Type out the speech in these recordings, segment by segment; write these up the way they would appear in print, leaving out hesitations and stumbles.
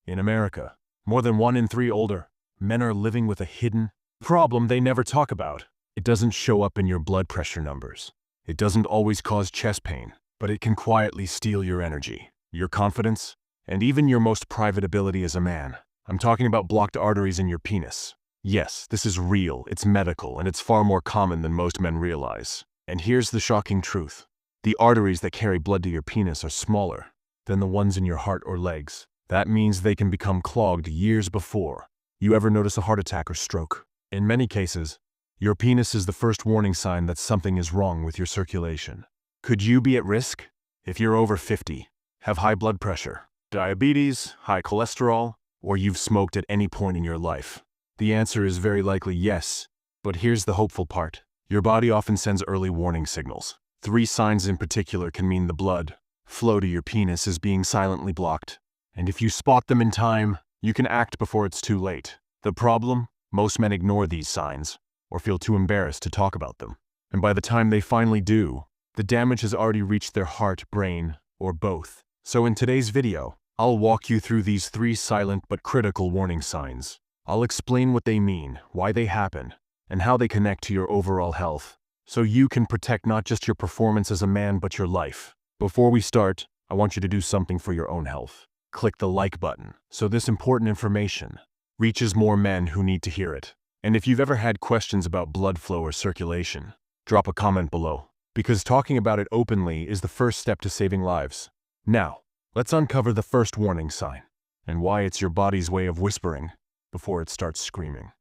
In America, more than 1 in 3 older men are living with a hidden problem they never talk about. It doesn't show up in your blood pressure numbers. It doesn't always cause chest pain, but it can quietly steal your energy, your confidence, and even your most private ability as a man. I'm talking about blocked arteries in your penis. Yes, this is real, it's medical, and it's far more common than most men realize. And here's the shocking truth. The arteries that carry blood to your penis are smaller than the ones in your heart or legs. That means they can become clogged years before you ever notice a heart attack or stroke. In many cases, your penis is the first warning sign that something is wrong with your circulation. Could you be at risk? If you're over 50, have high blood pressure, diabetes, high cholesterol, or you've smoked at any point in your life? The answer is very likely yes, but here's the hopeful part. Your body often sends early warning signals. 3 signs in particular can mean the blood flow to your penis is being silently blocked. And if you spot them in time, you can act before it's too late. The problem? Most men ignore these signs, or feel too embarrassed to talk about them. And by the time they finally do, the damage has already reached their heart, brain, or both. So in today's video, I'll walk you through these 3 silent but critical warning signs. I'll explain what they mean, why they happen, and how they connect to your overall health, so you can protect not just your performance as a man but your life. Before we start, I want you to do something for your own health. Click the like button so this important information reaches more men who need to hear it. And if you've ever had questions about blood flow or circulation, drop a comment below, because talking about it openly is the first step to saving lives. Now, let's uncover the first warning sign, and why it's your body's way of whispering before it starts screaming.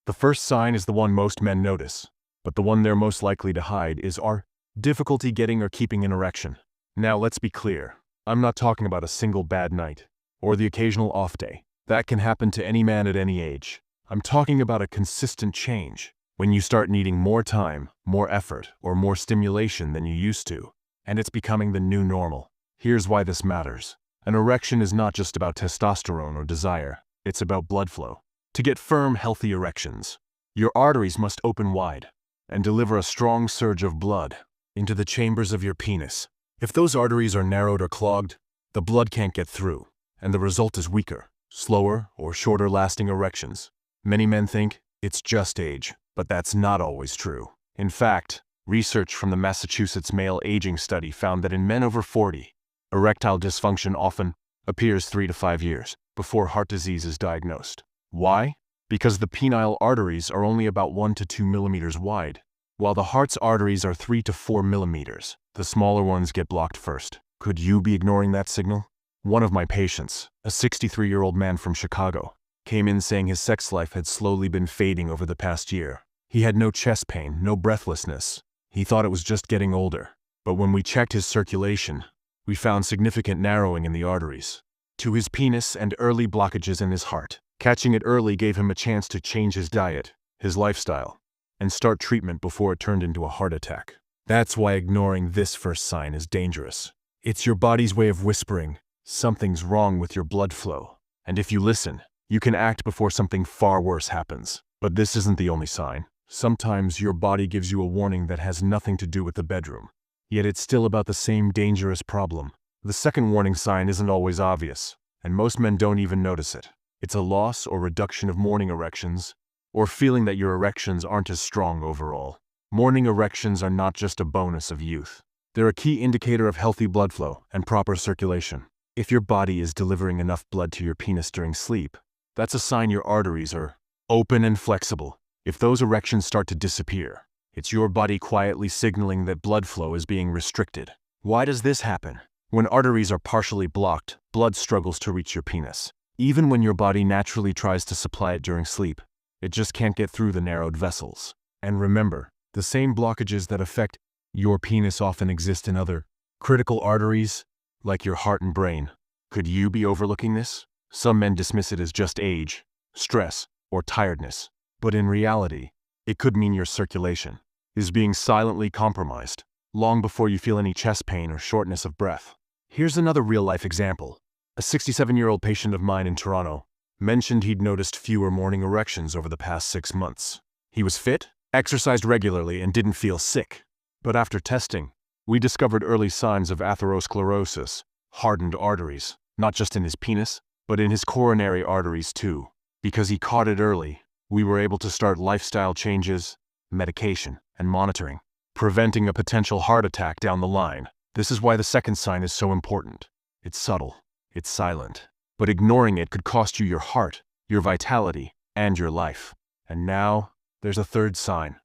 The first sign is the one most men notice, but the one they're most likely to hide is our difficulty getting or keeping an erection. Now let's be clear, I'm not talking about a single bad night, or the occasional off day. That can happen to any man at any age. I'm talking about a consistent change, when you start needing more time, more effort, or more stimulation than you used to, and it's becoming the new normal. Here's why this matters. An erection is not just about testosterone or desire, it's about blood flow. To get firm, healthy erections, your arteries must open wide and deliver a strong surge of blood into the chambers of your penis. If those arteries are narrowed or clogged, the blood can't get through, and the result is weaker, slower, or shorter-lasting erections. Many men think it's just age, but that's not always true. In fact, research from the Massachusetts Male Aging Study found that in men over 40, erectile dysfunction often appears 3 to 5 years before heart disease is diagnosed. Why? Because the penile arteries are only about 1 to 2 millimeters wide, while the heart's arteries are 3 to 4 millimeters. The smaller ones get blocked first. Could you be ignoring that signal? One of my patients, a 63-year-old man from Chicago, came in saying his sex life had slowly been fading over the past year. He had no chest pain, no breathlessness. He thought it was just getting older. But when we checked his circulation, we found significant narrowing in the arteries to his penis and early blockages in his heart. Catching it early gave him a chance to change his diet, his lifestyle, and start treatment before it turned into a heart attack. That's why ignoring this first sign is dangerous. It's your body's way of whispering, something's wrong with your blood flow. And if you listen, you can act before something far worse happens. But this isn't the only sign. Sometimes your body gives you a warning that has nothing to do with the bedroom, yet it's still about the same dangerous problem. The second warning sign isn't always obvious, and most men don't even notice it. It's a loss or reduction of morning erections, or feeling that your erections aren't as strong overall. Morning erections are not just a bonus of youth. They're a key indicator of healthy blood flow and proper circulation. If your body is delivering enough blood to your penis during sleep, that's a sign your arteries are open and flexible. If those erections start to disappear, it's your body quietly signaling that blood flow is being restricted. Why does this happen? When arteries are partially blocked, blood struggles to reach your penis. Even when your body naturally tries to supply it during sleep, it just can't get through the narrowed vessels. And remember, the same blockages that affect your penis often exist in other critical arteries, like your heart and brain. Could you be overlooking this? Some men dismiss it as just age, stress, or tiredness. But in reality, it could mean your circulation is being silently compromised, long before you feel any chest pain or shortness of breath. Here's another real-life example. A 67-year-old patient of mine in Toronto mentioned he'd noticed fewer morning erections over the past 6 months. He was fit, exercised regularly, and didn't feel sick. But after testing, we discovered early signs of atherosclerosis, hardened arteries, not just in his penis, but in his coronary arteries too. Because he caught it early, we were able to start lifestyle changes, medication, and monitoring, preventing a potential heart attack down the line. This is why the second sign is so important. It's subtle, it's silent, but ignoring it could cost you your heart, your vitality, and your life. And now, there's a third sign,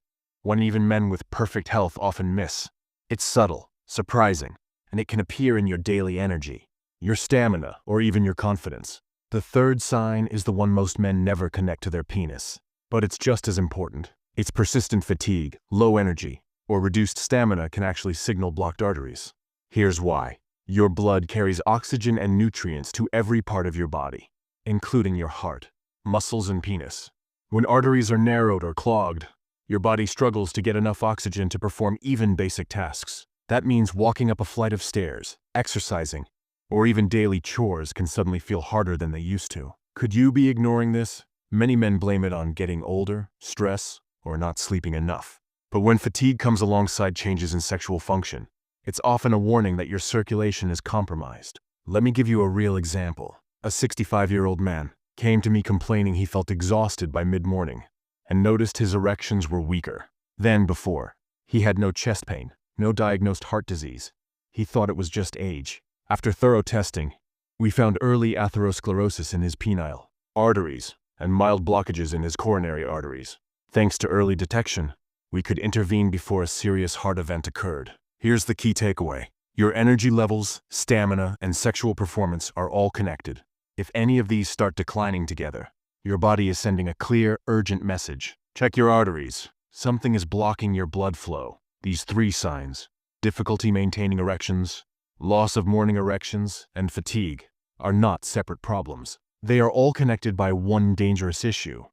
one even men with perfect health often miss. It's subtle, surprising, and it can appear in your daily energy, your stamina, or even your confidence. The third sign is the one most men never connect to their penis, but it's just as important. It's persistent fatigue, low energy, or reduced stamina can actually signal blocked arteries. Here's why. Your blood carries oxygen and nutrients to every part of your body, including your heart, muscles, and penis. When arteries are narrowed or clogged, your body struggles to get enough oxygen to perform even basic tasks. That means walking up a flight of stairs, exercising, or even daily chores can suddenly feel harder than they used to. Could you be ignoring this? Many men blame it on getting older, stress, or not sleeping enough. But when fatigue comes alongside changes in sexual function, it's often a warning that your circulation is compromised. Let me give you a real example. A 65-year-old man came to me complaining he felt exhausted by mid-morning and noticed his erections were weaker than before. He had no chest pain, no diagnosed heart disease. He thought it was just age. After thorough testing, we found early atherosclerosis in his penile arteries and mild blockages in his coronary arteries. Thanks to early detection, we could intervene before a serious heart event occurred. Here's the key takeaway. Your energy levels, stamina, and sexual performance are all connected. If any of these start declining together, your body is sending a clear, urgent message. Check your arteries. Something is blocking your blood flow. These three signs, difficulty maintaining erections, loss of morning erections, and fatigue, are not separate problems. They are all connected by one dangerous issue: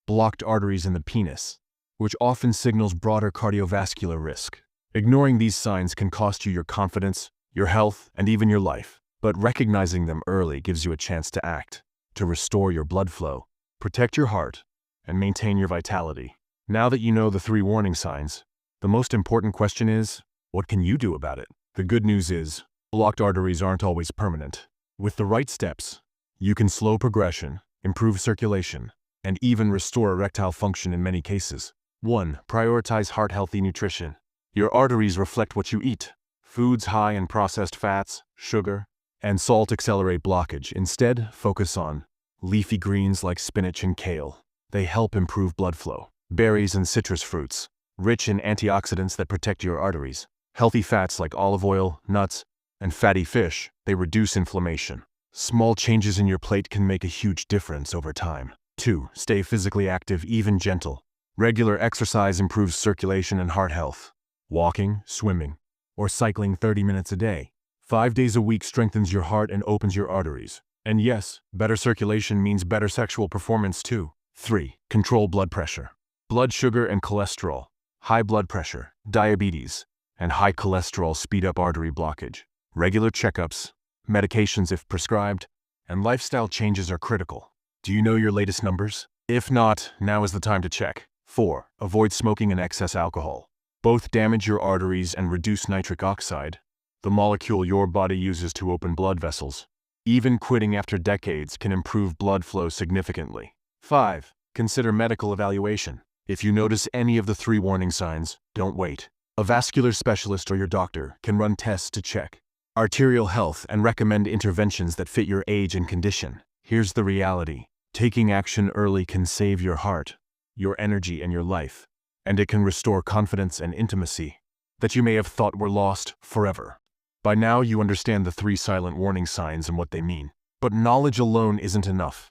blocked arteries in the penis, which often signals broader cardiovascular risk. Ignoring these signs can cost you your confidence, your health, and even your life. But recognizing them early gives you a chance to act, to restore your blood flow, protect your heart, and maintain your vitality. Now that you know the three warning signs, the most important question is, what can you do about it? The good news is, blocked arteries aren't always permanent. With the right steps, you can slow progression, improve circulation, and even restore erectile function in many cases. 1. Prioritize heart-healthy nutrition. Your arteries reflect what you eat. Foods high in processed fats, sugar, and salt accelerate blockage. Instead, focus on leafy greens like spinach and kale. They help improve blood flow. Berries and citrus fruits, rich in antioxidants that protect your arteries. Healthy fats like olive oil, nuts, and fatty fish, they reduce inflammation. Small changes in your plate can make a huge difference over time. 2. Stay physically active, even gentle. Regular exercise improves circulation and heart health. Walking, swimming, or cycling 30 minutes a day, 5 days a week strengthens your heart and opens your arteries. And yes, better circulation means better sexual performance too. 3. Control blood pressure. Blood sugar and cholesterol, high blood pressure, diabetes, and high cholesterol speed up artery blockage. Regular checkups, medications if prescribed, and lifestyle changes are critical. Do you know your latest numbers? If not, now is the time to check. 4. Avoid smoking and excess alcohol. Both damage your arteries and reduce nitric oxide, the molecule your body uses to open blood vessels. Even quitting after decades can improve blood flow significantly. 5. Consider medical evaluation. If you notice any of the three warning signs, don't wait. A vascular specialist or your doctor can run tests to check arterial health and recommend interventions that fit your age and condition. Here's the reality. Taking action early can save your heart, your energy, and your life, and it can restore confidence and intimacy that you may have thought were lost forever. By now you understand the three silent warning signs and what they mean. But knowledge alone isn't enough.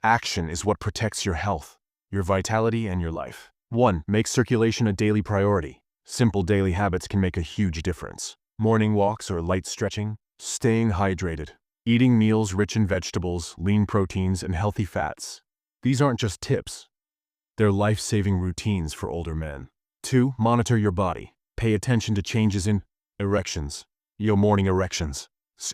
Action is what protects your health, your vitality, and your life. 1. Make circulation a daily priority. Simple daily habits can make a huge difference. Morning walks or light stretching, staying hydrated, eating meals rich in vegetables, lean proteins, and healthy fats. These aren't just tips. They're life-saving routines for older men. 2. Monitor your body. Pay attention to changes in erections, your morning erections,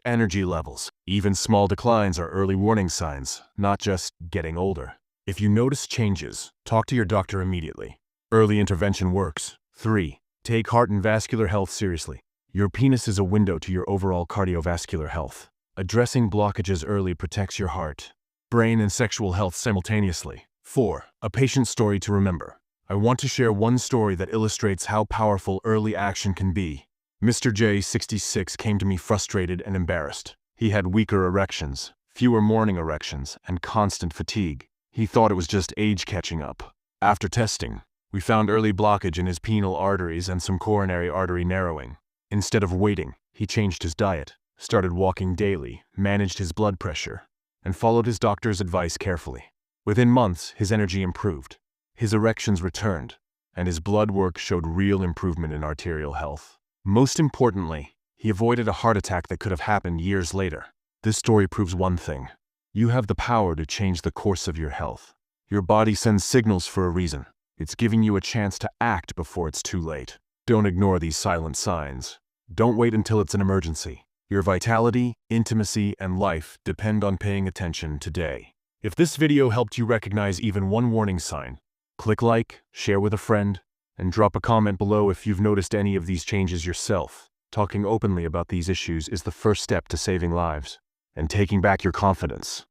energy levels. Even small declines are early warning signs, not just getting older. If you notice changes, talk to your doctor immediately. Early intervention works. 3. Take heart and vascular health seriously. Your penis is a window to your overall cardiovascular health. Addressing blockages early protects your heart, brain, and sexual health simultaneously. 4. A patient story to remember. I want to share one story that illustrates how powerful early action can be. Mr. J, 66, came to me frustrated and embarrassed. He had weaker erections, fewer morning erections, and constant fatigue. He thought it was just age catching up. After testing, we found early blockage in his penile arteries and some coronary artery narrowing. Instead of waiting, he changed his diet, started walking daily, managed his blood pressure, and followed his doctor's advice carefully. Within months, his energy improved, his erections returned, and his blood work showed real improvement in arterial health. Most importantly, he avoided a heart attack that could have happened years later. This story proves one thing: you have the power to change the course of your health. Your body sends signals for a reason. It's giving you a chance to act before it's too late. Don't ignore these silent signs. Don't wait until it's an emergency. Your vitality, intimacy, and life depend on paying attention today. If this video helped you recognize even one warning sign, click like, share with a friend, and drop a comment below if you've noticed any of these changes yourself. Talking openly about these issues is the first step to saving lives and taking back your confidence.